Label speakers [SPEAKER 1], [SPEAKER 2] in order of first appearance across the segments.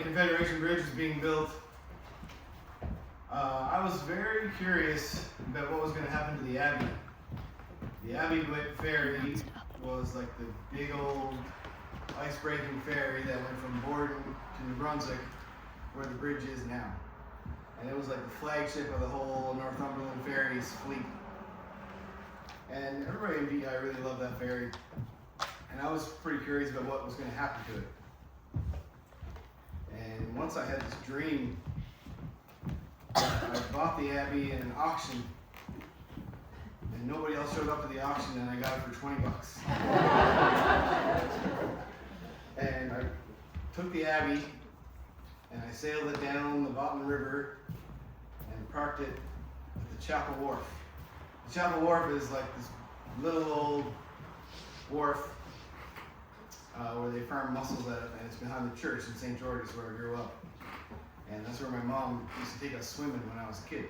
[SPEAKER 1] Confederation Bridge was being built, I was very curious about what was going to happen to the Abbey. The Abbey ferry was like the big old ice-breaking ferry that went from Borden to New Brunswick, where the bridge is now. And it was like the flagship of the whole Northumberland Ferries fleet. And everybody in VI really loved that ferry. And I was pretty curious about what was going to happen to it. And once I had this dream, I bought the Abbey in an auction. And nobody else showed up to the auction, and I got it for $20. And I took the Abbey, and I sailed it down the Bottom River, and parked it at the Chapel Wharf. The Chapel Wharf is like this little old wharf where they farm mussels at it, and it's behind the church in St. George's where I grew up. And that's where my mom used to take us swimming when I was a kid.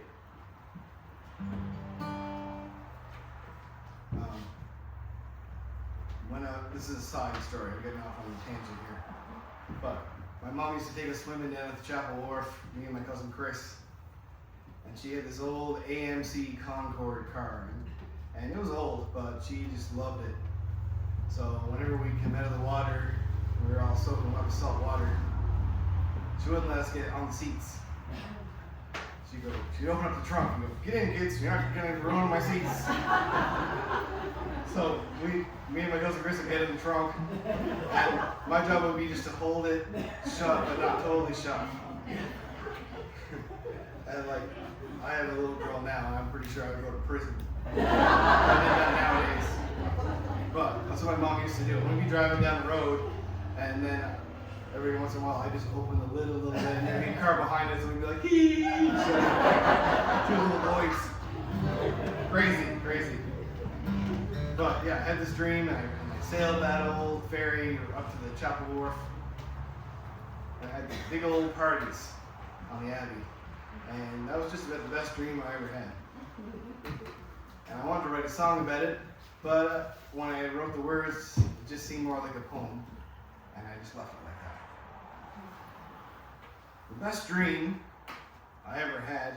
[SPEAKER 1] This is a side story, I'm getting off on a tangent here. But my mom used to take us swimming down at the Chapel Wharf, me and my cousin Chris. And she had this old AMC Concorde car. And it was old, but she just loved it. So whenever we came out of the water, we were all soaking wet with salt water. She wouldn't let us get on the seats. She'd open up the trunk and go, "Get in, kids, you're not gonna ruin my seats." So me and my cousin Chris would get in the trunk, and my job would be just to hold it shut, but not totally shut. And like, I have a little girl now, and I'm pretty sure I would go to prison. I did that nowadays. But that's what my mom used to do. We'd be driving down the road, and then every once in a while, I just open the lid a little bit, and there'd be a car behind us, and we'd be like, "Hee!" Two little boys. Crazy. But yeah, I had this dream, and I sailed that old ferry up to the Chapel Wharf. And I had these big old parties on the Abbey. And that was just about the best dream I ever had. And I wanted to write a song about it, but when I wrote the words, it just seemed more like a poem. And I just left it like that. The best dream I ever had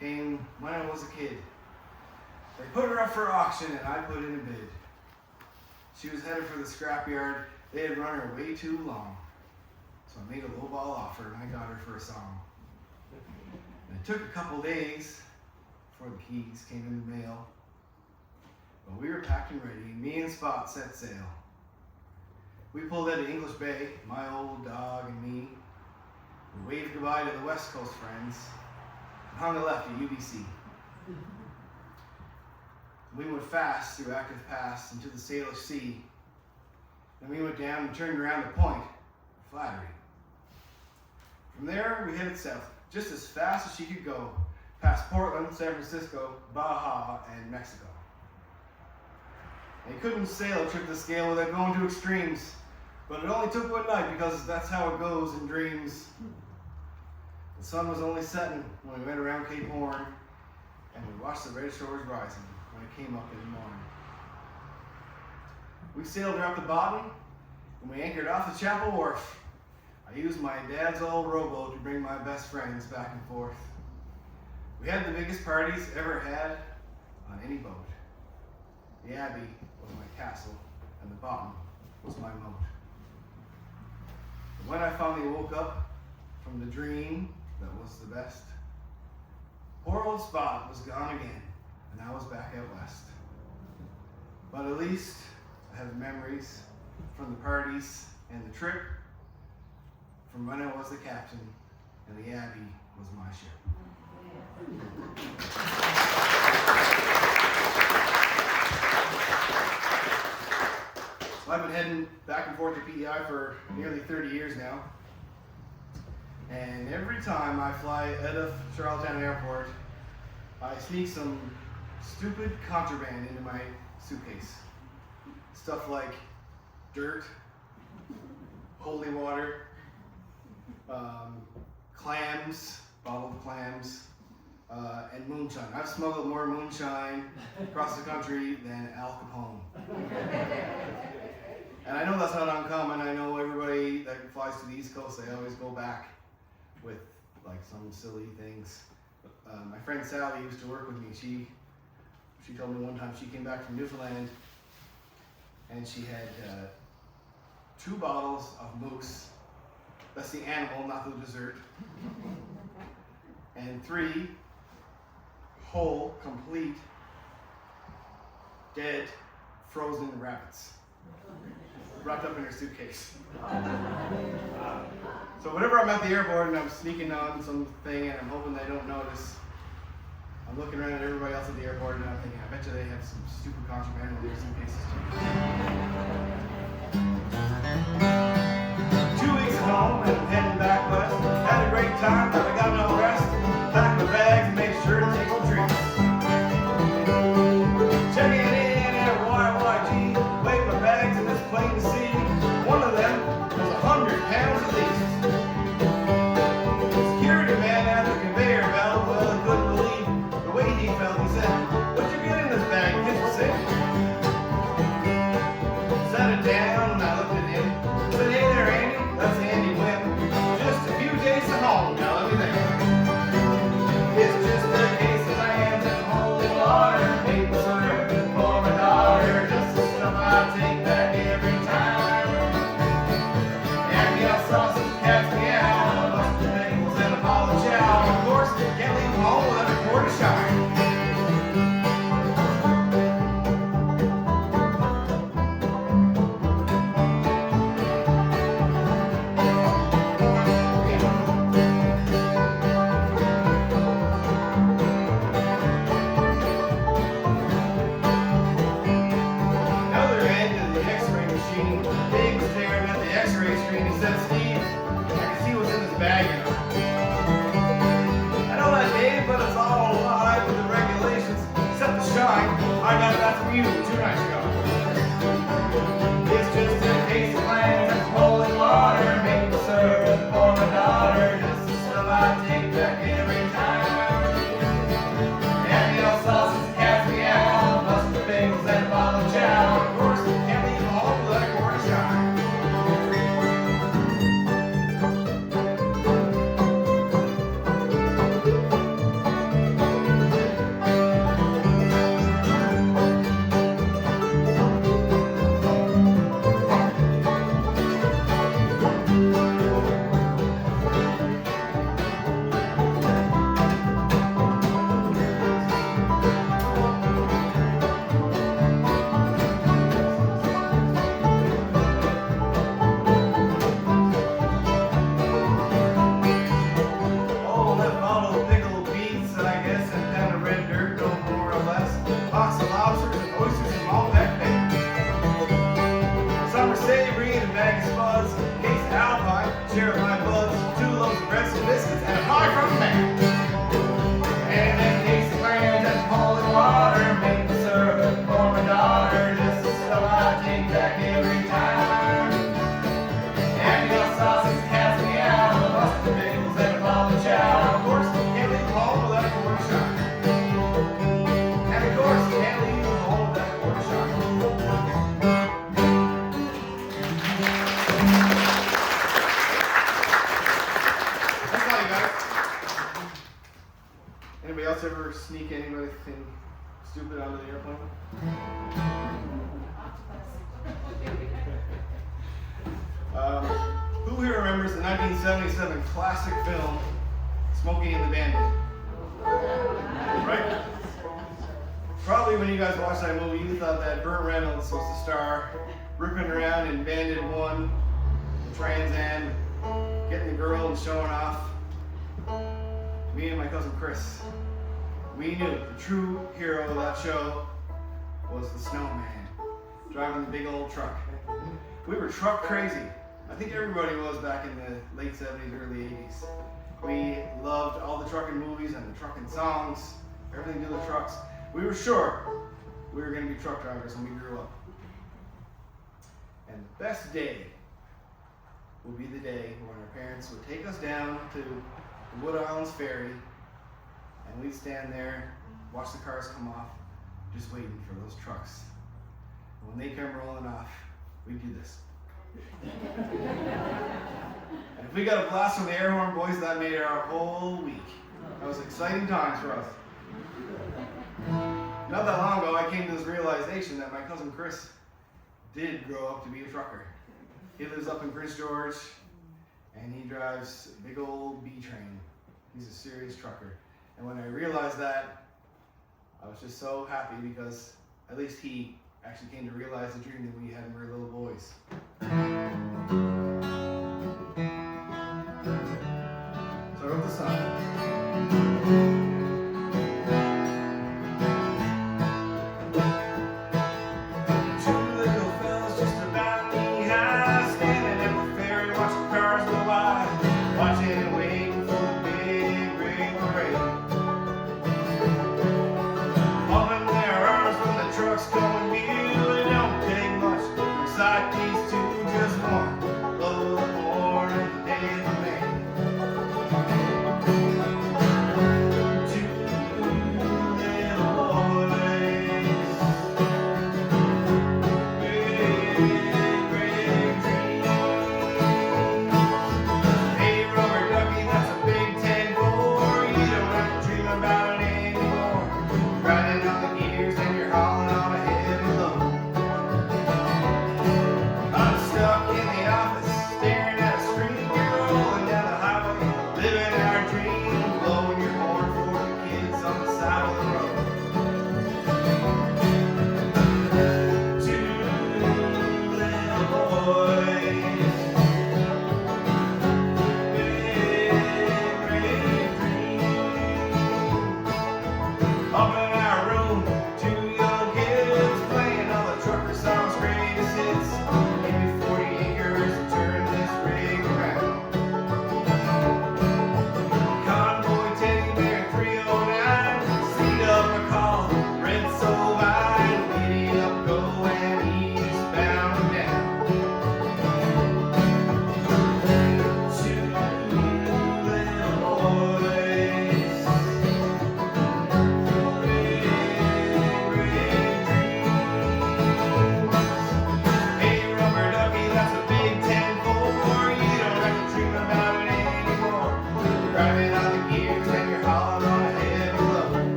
[SPEAKER 1] came when I was a kid. They put her up for auction, and I put in a bid. She was headed for the scrapyard. They had run her way too long. So I made a lowball offer, and I got her for a song. And it took a couple days before the keys came in the mail. But we were packed and ready. Me and Spot set sail. We pulled out of English Bay, my old dog and me. We waved goodbye to the West Coast friends and hung a left at UBC. We went fast through Active Pass into the Salish Sea. Then we went down and turned around the point, Flattery. From there, we headed south, just as fast as she could go, past Portland, San Francisco, Baja, and Mexico. And you couldn't sail a trip to scale without going to extremes, but it only took one night because that's how it goes in dreams. The sun was only setting when we went around Cape Horn, and we watched the red shores rising when it came up in the morning. We sailed her up the bottom, and we anchored off the Chapel Wharf. I used my dad's old rowboat to bring my best friends back and forth. We had the biggest parties ever had on any boat. The Abbey was my castle, and the bottom was my moat. And when I finally woke up from the dream that was the best, poor old Spot was gone again, and I was back out west. But at least I have memories from the parties and the trip, from when I was the captain, and the Abbey was my ship. So I've been heading back and forth to PEI for nearly 30 years now. And every time I fly out of Charlottetown Airport, I sneak some stupid contraband into my suitcase. Stuff like dirt, holy water, clams, bottled clams, and moonshine. I've smuggled more moonshine across the country than Al Capone. And I know that's not uncommon. I know everybody that flies to the East Coast, they always go back with like some silly things. My friend Sally used to work with me. She told me one time she came back from Newfoundland and she had 2 bottles of moose. That's the animal, not the dessert. And 3 whole, complete, dead, frozen rabbits wrapped up in her suitcase. So whenever I'm at the airport and I'm sneaking on something and I'm hoping they don't notice, I'm looking around at everybody else at the airport and I'm thinking, I bet you they have some stupid contraband in their suitcases too. 2 weeks at home and I'm heading back west. Had a great time, but I got no rest. Packed my bags and made sure to take some drinks. Checking in at YYG, weighed my bags and it's plain to see. One of them was 100 pounds at least. The security man at the conveyor belt, well, I couldn't believe the way he felt. He said, "What'd you get in this bag?" Kids were sick. Set it down and I looked at him. Said, "Hey there, Andy." That's Andy Wynn. "Just a few days at home. Now let me think. It's just a case of lands and holy water. Maple syrup for my daughter. Just the stuff I take back every time. And the sausage cats me out. Mustard bagels and a Apollo chow. Of course, can't leave home without a quart of shine." I got that from you 2 nights ago. It's just a case of lands and holy water. Maple syrup for my daughter. Just the stuff I take back every time. And the old sausage cats me out. Mustard bagels and a bottle of chow. Of course, can't leave home without a quart of shine. Anybody else ever sneak anything stupid onto the airplane? Who here remembers the 1977 classic film Smokey and the Bandit? Right? Probably when you guys watched that movie, you thought that Burt Reynolds was the star, ripping around in Bandit 1, Trans Am, getting the girl and showing off. Me and my cousin Chris, we knew the true hero of that show was the snowman, driving the big old truck. We were truck crazy. I think everybody was back in the late 70s, early 80s. We loved all the trucking movies and the trucking songs, everything to do with trucks. We were sure we were going to be truck drivers when we grew up. And the best day would be the day when our parents would take us down to the Wood Islands Ferry, and we'd stand there, watch the cars come off, just waiting for those trucks. And when they come rolling off, we'd do this. And if we got a blast from the air horn, boys, that made our whole week. That was exciting times for us. Not that long ago, I came to this realization that my cousin Chris did grow up to be a trucker. He lives up in Prince George, and he drives a big old B train. He's a serious trucker. And when I realized that, I was just so happy because at least he actually came to realize the dream that we had when we were little boys. So I wrote the song. Going, you, it don't take much. Looks like these two just won.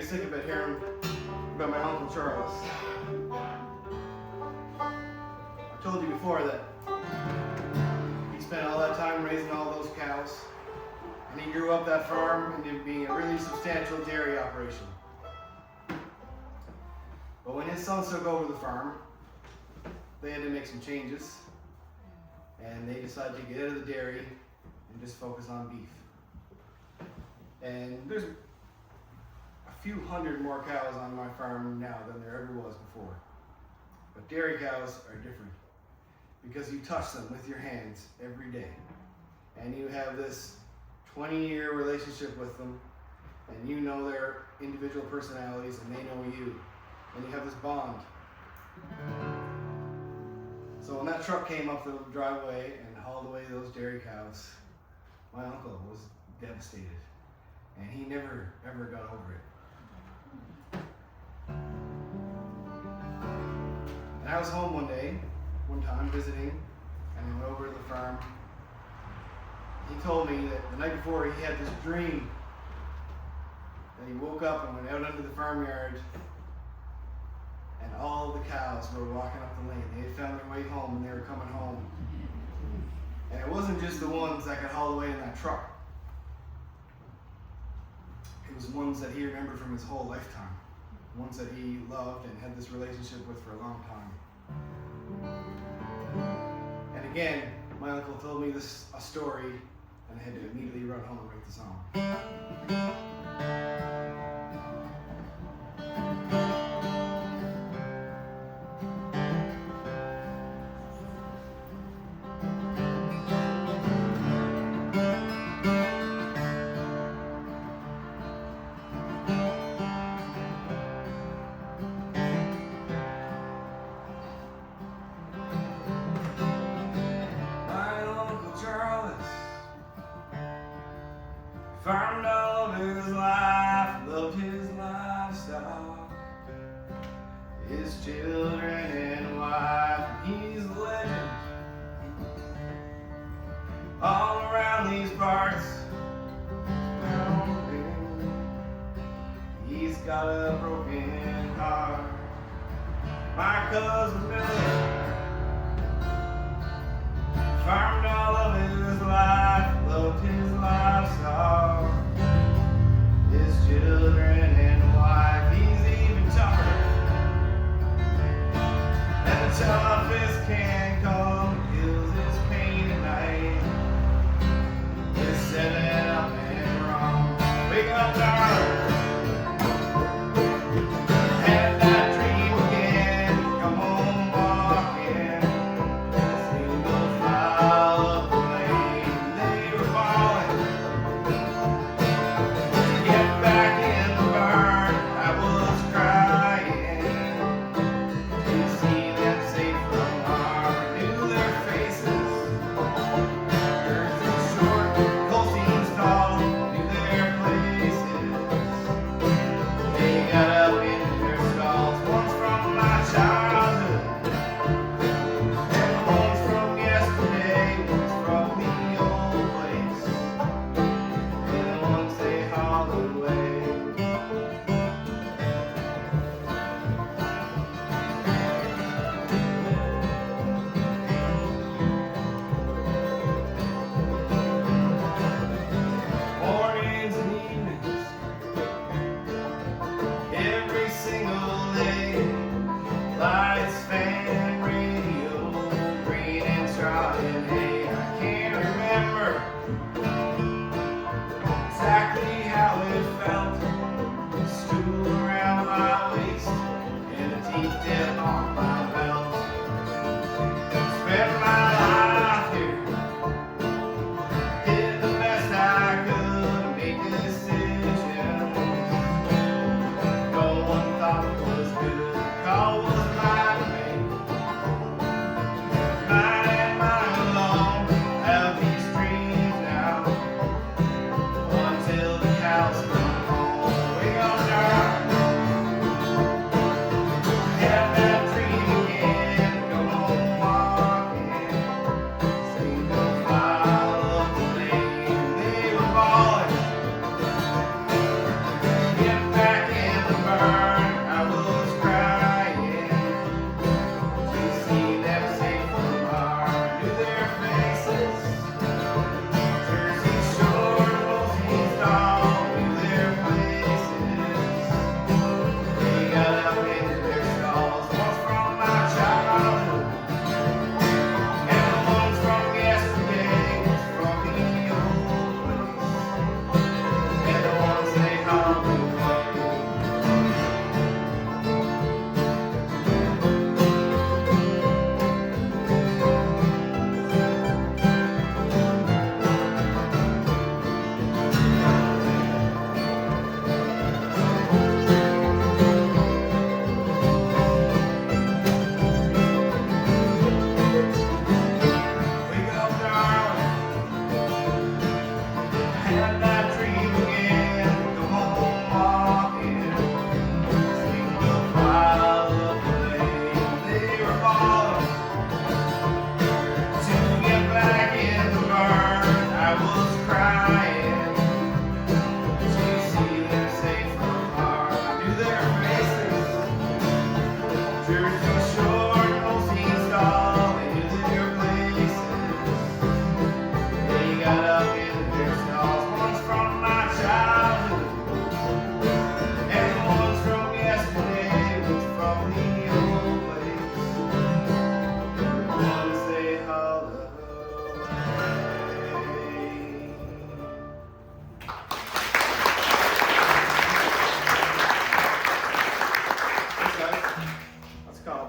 [SPEAKER 1] get sick of it hearing about my Uncle Charles. I told you before that he spent all that time raising all those cows, and he grew up that farm into being a really substantial dairy operation. But when his sons took over the farm, they had to make some changes, and they decided to get out of the dairy and just focus on beef. And there's a few hundred more cows on my farm now than there ever was before. But dairy cows are different because you touch them with your hands every day. And you have this 20-year relationship with them, and you know their individual personalities and they know you. And you have this bond. So when that truck came up the driveway and hauled away those dairy cows, my uncle was devastated. And he never, ever got over it. And I was home one time visiting, and I went over to the farm. He told me that the night before he had this dream that he woke up and went out into the farmyard, and all the cows were walking up the lane. They had found their way home and they were coming home. And it wasn't just the ones that got hauled away in that truck. It was ones that he remembered from his whole lifetime. Ones that he loved and had this relationship with for a long time. And again, my uncle told me a story, and I had to immediately run home and write the song. Farmed all of his life, loved his livestock, his children and wife, and he's a legend all around these parts. He's got a broken heart. My cousin Billy farmed all of his life, loved his livestock, his children and wife. He's even tougher than the toughest can come. Feels his pain at night. He's setting up and wrong. Wake up, darling. Had that dream again. Come home walking. Single file of the lane. They were falling. To get back in the barn, I was crying. To see them safe from harm. Knew their faces. Hers was short, Colstein's tall. Knew their places. They got up in their stalls. One's from my childhood, and one's from yesterday. One's from the old place, and the ones they hauled away. Mornings and evenings, every single day. Lights, fan, radio, green and straw and hay. I can't remember exactly how it felt. A stool around my waist and a teeth dip on my belt. Spent my life here, did the best I could, make decisions no one thought would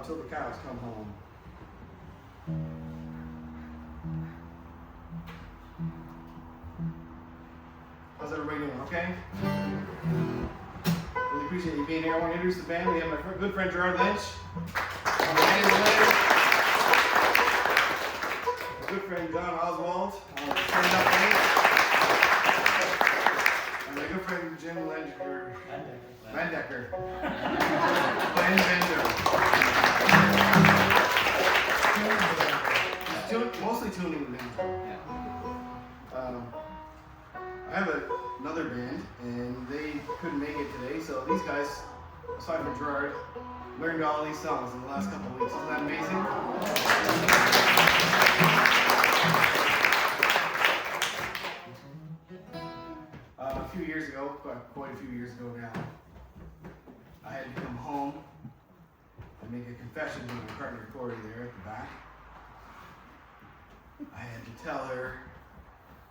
[SPEAKER 1] out till the cows come home. How's everybody doing? Okay? Really appreciate you being here. I want to introduce the band. We have my good friend Gerard Lynch. On the mandolin. My good friend John Oswald on the stand-up bass. And my good friend Jim Landecker. Playing Bender. Mostly tuning now. I have another band, and they couldn't make it today, so these guys, aside from Gerard, learned all these songs in the last couple of weeks. Isn't that amazing? A few years ago, quite a few years ago now, I had to come home and make a confession to my partner Corey there at the back. I had to tell her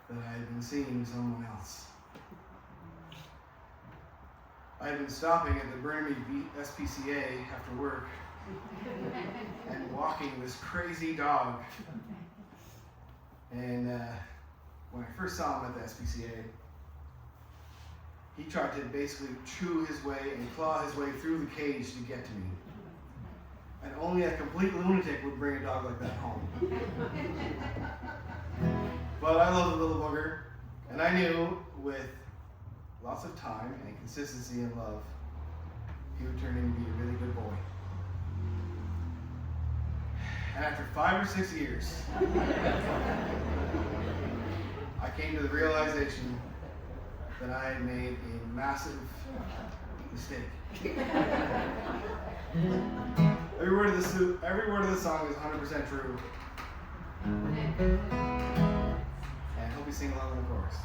[SPEAKER 1] that I had been seeing someone else. I had been stopping at the Burnaby SPCA after work and walking this crazy dog. And when I first saw him at the SPCA, he tried to basically chew his way and claw his way through the cage to get to me. And only a complete lunatic would bring a dog like that home. But I love the little bugger, and I knew with lots of time and consistency and love, he would turn into be a really good boy. And after 5 or 6 years, I came to the realization that I had made a massive mistake. Every word of the song is 100% true. And I hope you sing along with the chorus.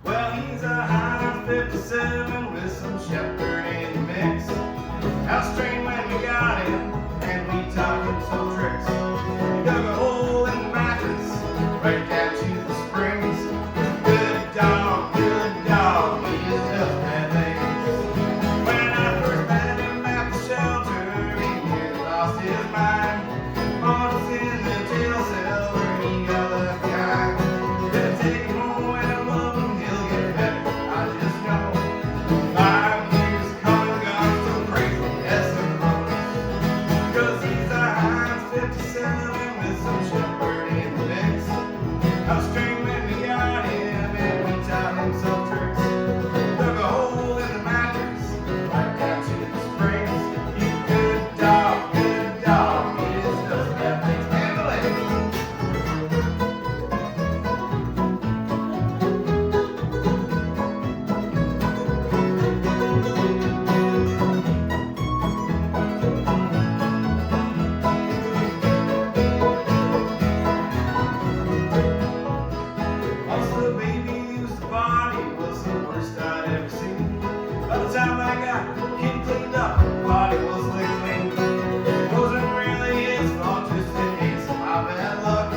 [SPEAKER 1] Well, he's a high 57 with some shepherd in the mix. House trained when we got him, and we taught him some tricks. He dug a hole in the mattress, right down to the springs. Good dog, he is just that things. When I first met him at the shelter, he nearly lost his mind. On us in the jail cell where he got left behind. Better take him home and I love him, he'll get better, I just know. 5 years coming, gone so crazy, that's the road. 'Cause he's a Heinz 57 with some shepherd in the mix. How strange when we got him and we taught him some tricks. Dug a hole in the mattress, right down to the springs. He's a good dog, he is just that things. Handle it. Also, the baby used the body was the worst I'd ever seen. By the time I got the kid cleaned up, the body was licked clean. It wasn't really his fault, just a case of my bad luck.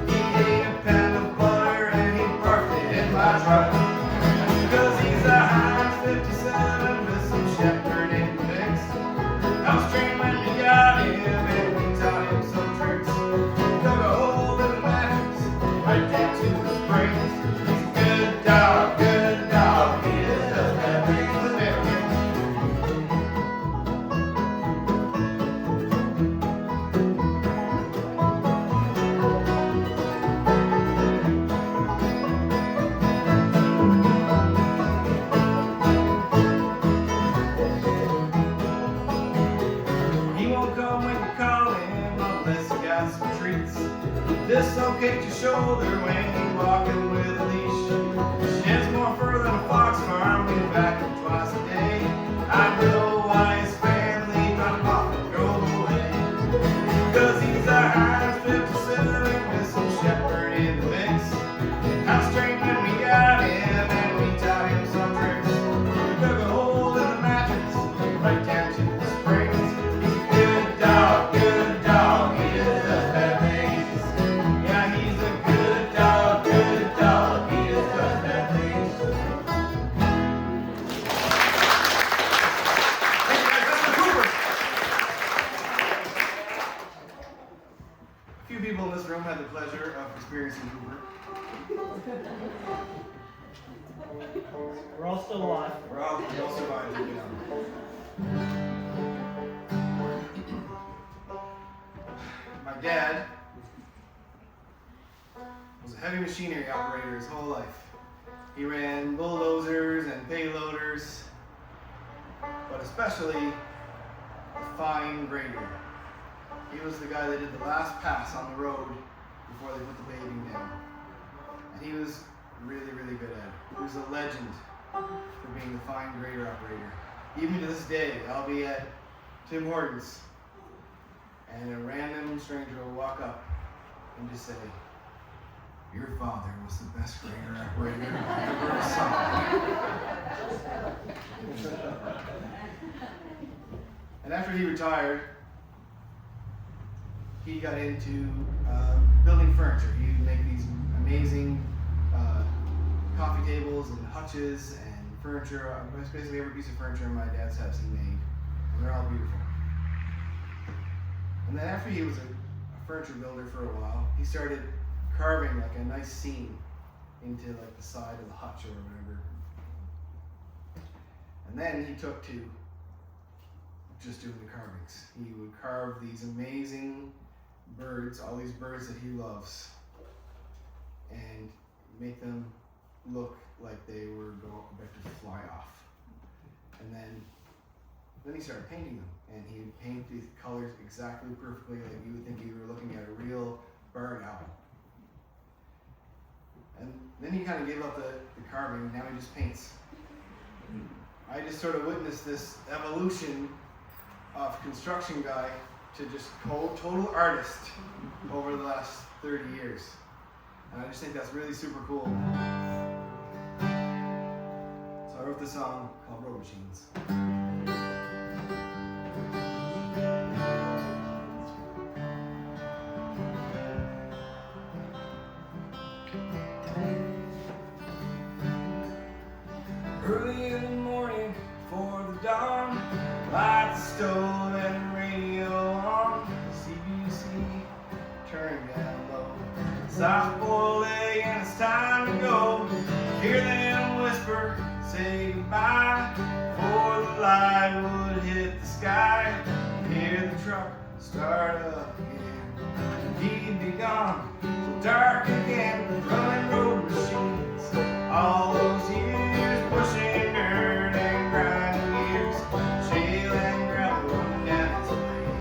[SPEAKER 1] He ate a pound of butter and he parked it in my truck. 'Cause he's a Heinz 57 with some shepherd in the mix. House trained when we got him and we taught him some tricks. Dug a hole in the mattress, right down to the springs. He's a good dog, he is just that thing. Let's have it. He won't come when you call him unless you got some treats. Dislocate your shoulder when you're walking with a leash. Sheds more fur than a fox farm, we vacuum twice a day. I know why his family dropped him off and drove away. 'Cause he's a Heinz 57 with some shepherd in the mix. House trained when we got him and we taught him some tricks. Dug a hole in the mattress, right down to the springs. He's a good dog, he is just that things. Yeah, he's a good dog, he is just that things. room had the pleasure of experiencing Hoover.
[SPEAKER 2] We're all still alive.
[SPEAKER 1] We all survived. My dad was a heavy machinery operator his whole life. He ran bulldozers and payloaders, but especially a fine grader. He was the guy that did the last pass on the road before they put the paving down. And he was really, really good at it. He was a legend for being the fine grader operator. Even to this day, I'll be at Tim Hortons, and a random stranger will walk up and just say, "Your father was the best grader operator I ever saw." And after he retired, he got into building furniture. He would make these amazing coffee tables and hutches and furniture. Basically every piece of furniture in my dad's house he made. And they're all beautiful. And then after he was a furniture builder for a while, he started carving like a nice seam into like the side of the hutch or whatever. And then he took to just doing the carvings. He would carve these amazing birds, all these birds that he loves, and make them look like they were about to fly off. And then he started painting them, and he would paint these colors exactly perfectly, like you would think you were looking at a real barn owl. And then he kind of gave up the carving. Now he just paints. I just sort of witnessed this evolution of construction guy to just total artist over the last 30 years. And I just think that's really super cool. So I wrote this song called Road Machines. Early in the morning, before the dawn, light the stove and the radio on. CBC turned down low. Soft boiled egg and it's time to go. Hear them whisper, say goodbye. Before the light would hit the sky, hear the truck start up again. He'd be gone, so dark again, running road machines. All those years pushing dirt and grinding gears, shale and gravel running down his blade.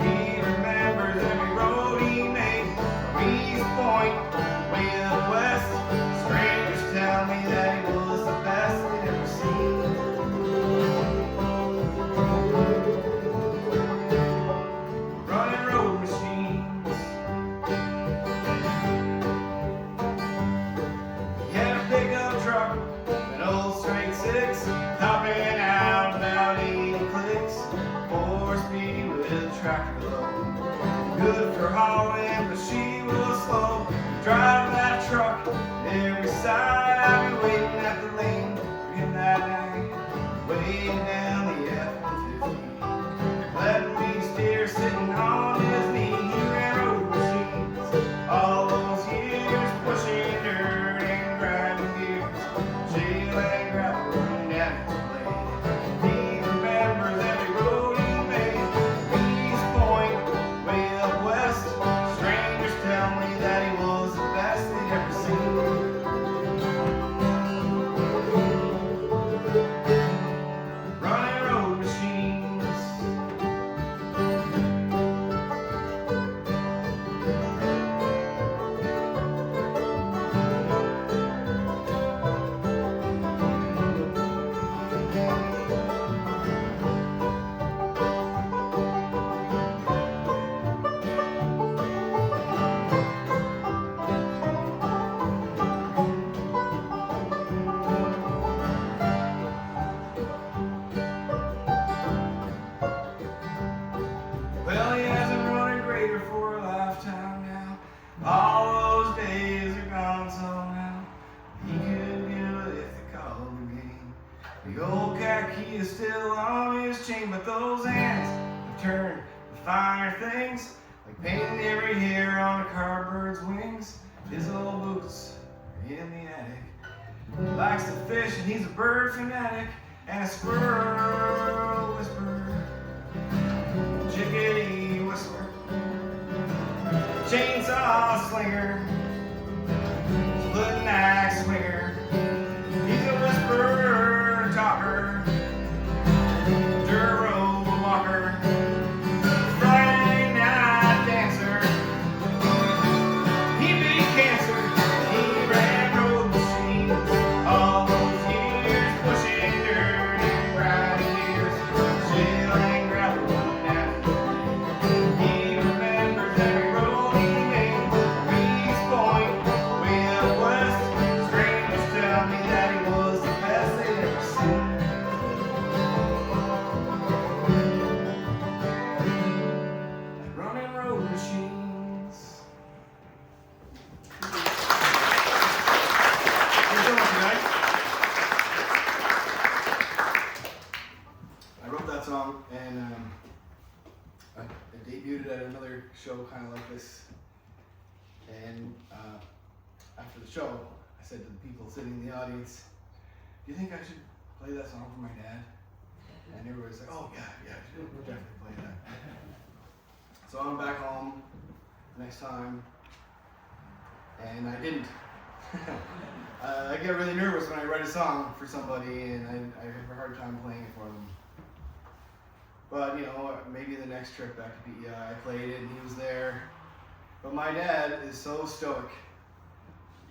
[SPEAKER 1] He remembers every road he made, from East Point way up west. Strangers tell me that he was the best they'd ever seen. Running road machines. He had a pickup truck, an old straight six, topping out about 80 clicks. 4-speed with a tractor load, good for hauling, but she was slow. Drive that truck every side. I'll be waiting at the lane for him that night, waiting down the F-150, letting me steer, sitting on his knee. He ran road machines all those years, pushing dirt and grinding gears, shale and gravel running down his blade. He remembers every road he made, East Point way up west. Strangers tell me that he was the best they'd ever seen. Running road machines. Well, he hasn't run a grader for a lifetime now. All those days are gone, so now he could do it if they called again. The old cat key is still on his chain, but those hands have turned to finer things. like painting every hair on a carbird's wings. His old boots are in the attic. He likes to fish and he's a bird fanatic. And a squirrel whisperer, chickadee whisperer, chainsaw slinger, split axe swinger. He's a whisperer talker, Duro walker, Friday night dancer. He beat cancer, he ran road machines, all those years pushing dirt and grinding gears, shale and gravel and he remembers every road he made, Reese Point, way up west. Strangers tell me that he was the best they'd ever seen. Like running road machines. How you doing tonight? I wrote that song and I debuted it at another show kind of like this. And after the show, I said to the people sitting in the audience, do you think I should play that song for my dad? And everybody's like, oh yeah, we'll definitely play that. So I'm back home next time, and I didn't. I get really nervous when I write a song for somebody, and I have a hard time playing it for them. But you know, maybe the next trip back to PEI, I played it and he was there. But my dad is so stoic.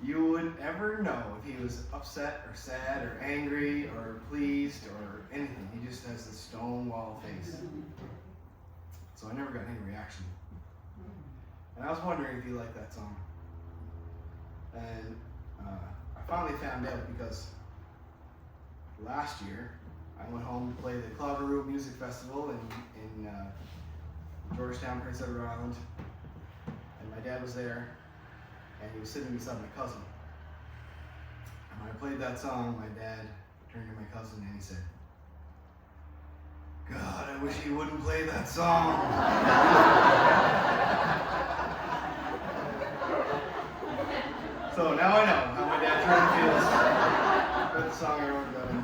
[SPEAKER 1] You wouldn't ever know if he was upset or sad or angry or pleased or anything. He just has this stone wall face. So I never got any reaction. And I was wondering if he liked that song. And I finally found out because last year I went home to play the Cloggeroo Music Festival in Georgetown, Prince Edward Island. And my dad was there, and he was sitting beside my cousin. And when I played that song, my dad turned to my cousin and he said, God, I wish he wouldn't play that song. So now I know how my dad truly feels about the song I wrote about him.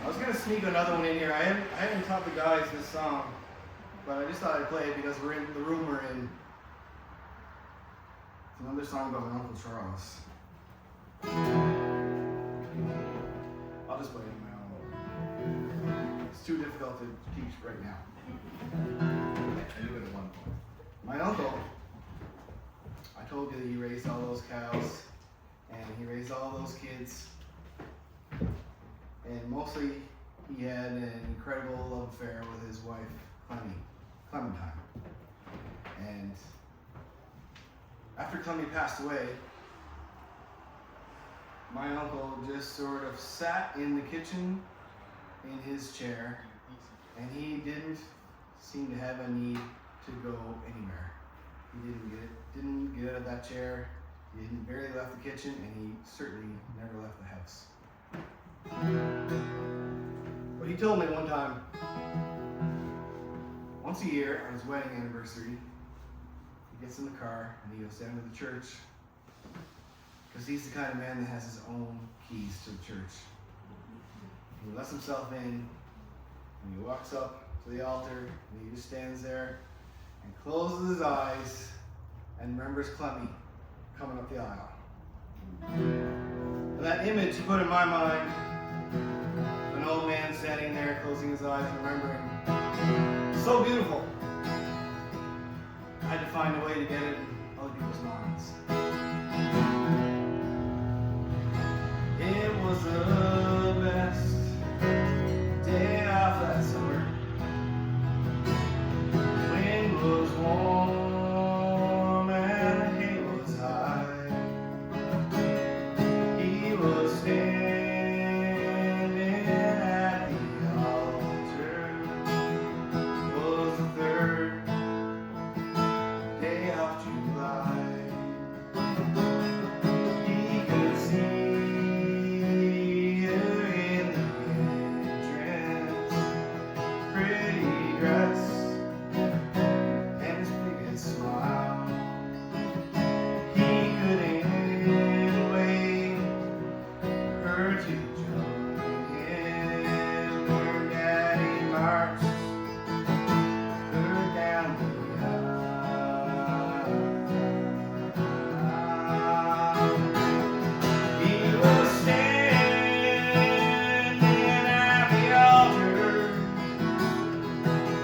[SPEAKER 1] I was gonna sneak another one in here. I haven't taught the guys this song, but I just thought I'd play it because we're in the room we're in. It's another song about my Uncle Charles. I'll just play it on my own. It's too difficult to teach right now. I knew it at one point. My uncle, I told you that he raised all those cows, and he raised all those kids, and mostly he had an incredible love affair with his wife, Clementine. And after Clemmy passed away, my uncle just sort of sat in the kitchen in his chair, and he didn't seem to have a need to go anywhere. He didn't get out of that chair. He barely left the kitchen, and he certainly never left the house. But he told me one time, once a year on his wedding anniversary, he gets in the car and he goes down to the church, because he's the kind of man that has his own keys to the church. He lets himself in, and he walks up to the altar, and he just stands there and closes his eyes and remembers Clemmy coming up the aisle. And that image he put in my mind, an old man standing there closing his eyes and remembering, so beautiful. I had to find a way to get it in other people's minds. It was the best day off that summer. Wind was warm and the hay was high. He was standing at the altar. It was the third day of July. He could see to join him. Her daddy marched her down the aisle. He was standing at the altar.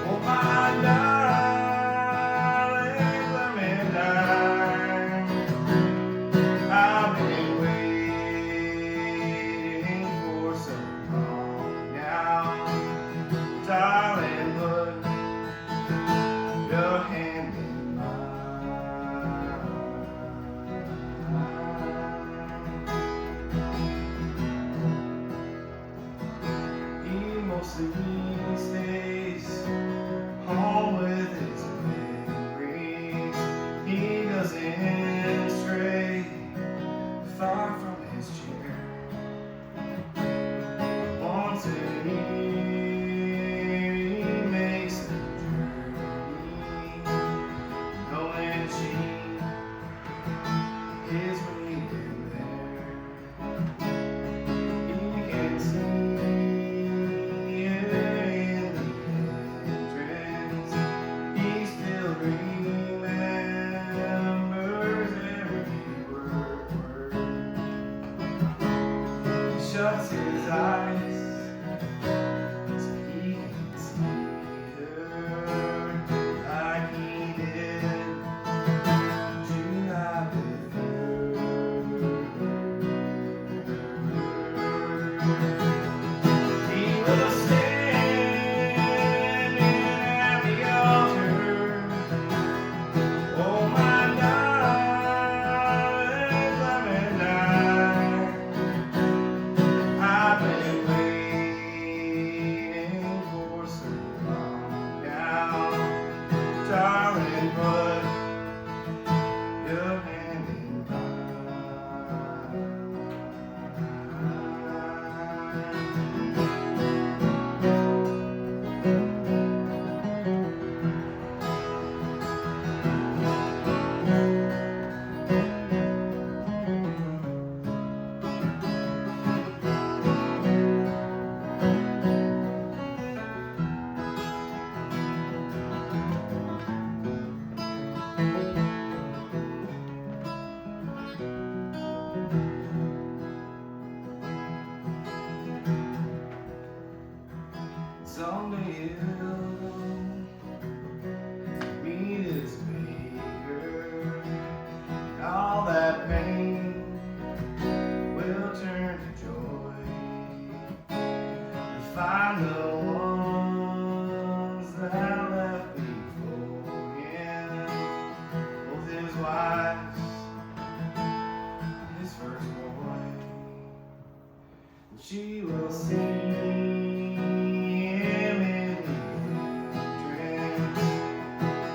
[SPEAKER 1] Oh, my darling Clementine, I've been waiting for so long now. Darling, put your hand in mine. He mostly stays home with his memories. He doesn't stray far from his chair. Once a year he makes a journey, knowing she is waiting there. He can see her in the entrance. He still remembers every word. He shuts his eyes so he can see her like he did July with her. He was standing at the altar. Oh, my darling Clementine, I've been waiting for so long now. Darling, put your hand in someday he'll meet his maker. All that pain will turn to joy. To find the ones that left before him, both his wives, his first boy. And she will see him in the entrance,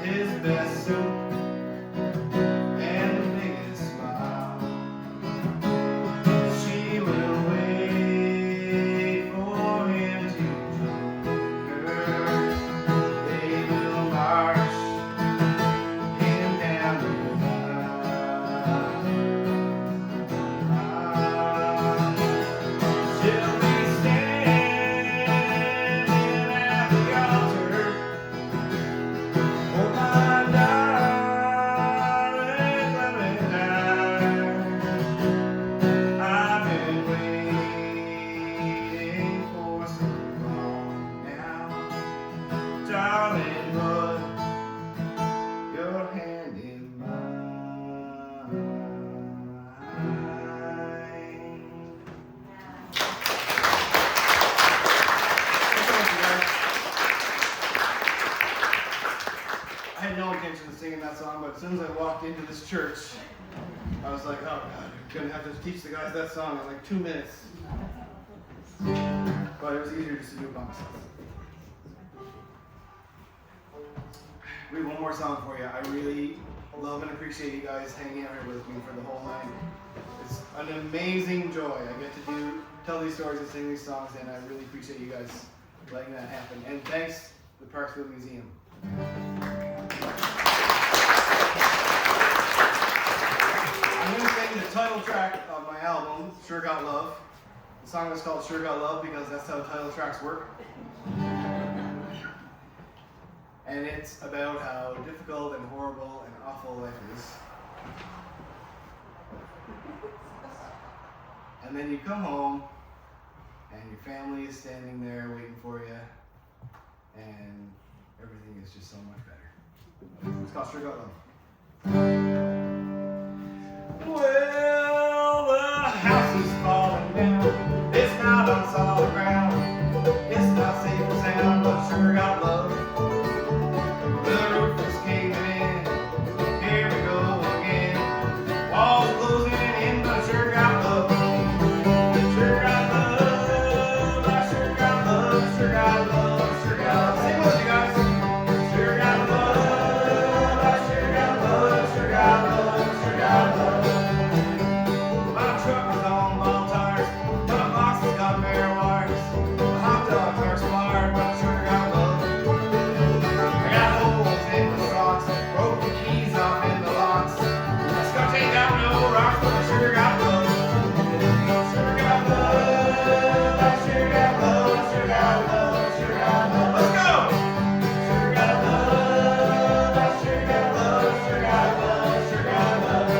[SPEAKER 1] his best suit and the biggest smile. She will wait for him to join her. They will march him down the aisle. She'll be standing at the altar. Oh, my darling Clementine, I've been waiting for so long now. Darling, put your hand in mine. I had no intention of singing that song, but as soon as I walked into this church, I was like, oh God, I'm gonna have to teach the guys that song in like 2 minutes. But it was easier just to do it by myself. We have one more song for you. I really love and appreciate you guys hanging out here with me for the whole night. It's an amazing joy. I get to tell these stories and sing these songs, and I really appreciate you guys letting that happen. And thanks to the Parksville Museum. I'm going to sing the title track of my album, Sure Got Love. The song is called Sure Got Love because that's how title tracks work. And it's about how difficult and horrible and awful life is. And then you come home and your family is standing there waiting for you and everything is just so much better. It's called Sure Got Love. Well, the house is falling down. It's not on solid ground. It's not safe or sound, but sure got love. The roof is caving in. Here we go again. Walls closing in, but sure got love. Sure got love. I sure got love. Sure got love. Sure got love. Sing with you guys. Sure got love. I sure got love. Sure got love. Sure got love. My truck is on ball tires. My box has got bare wires. The hot dogs are smart, but I sure got love. I got holes in the socks, broke the keys off in the locks. My scotch ain't got no rocks, but I sure got love. Sure got love. I sure got love. Sure got love. Sure got love. Let's go. Sure got love. I sure got love. Sure got love. Sure got love.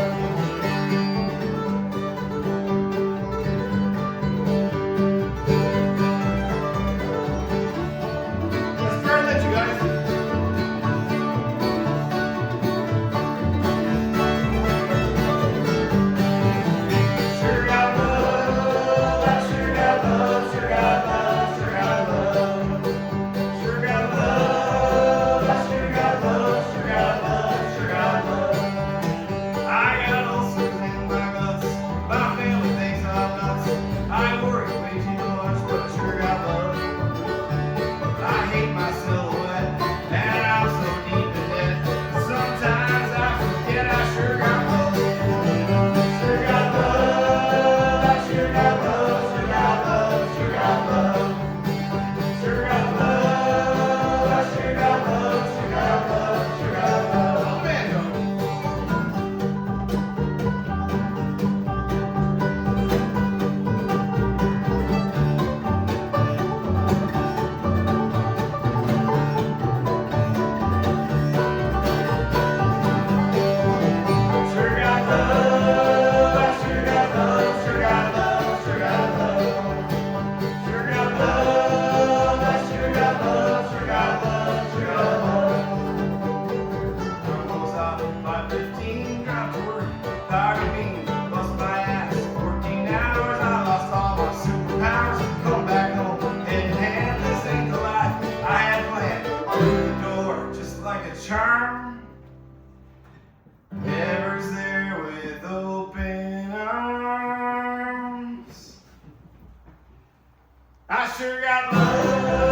[SPEAKER 1] Let's burn that, you guys. Sure got love. I sure got love. Sure got love. Sure got love. Sure got love. I sure got love. Sure got love. Sure got love. I got ulcers in my guts. My family thinks I'm nuts. I worry way too much, but I sure got love. I hate my silhouette, and I'm so deep in debt. Sometimes I forget I sure got love. Sure got love. I sure got love. Sure got love. Sure got love. Sure got love. I sure got love. Sure got love. Sure got love. Oh, man, Sure got love. I sure got love. Sure got love. Sure got love. Sure got love. I sure got love. Sure got love. Sure got love. Almost out by 15, drive to work, tired of being bust my ass. 14 hours, I lost all my superpowers. Come back home, head in hand, this ain't the life I had planned. Through the door, just like a charm. Ever's there with open arms. I sure got love.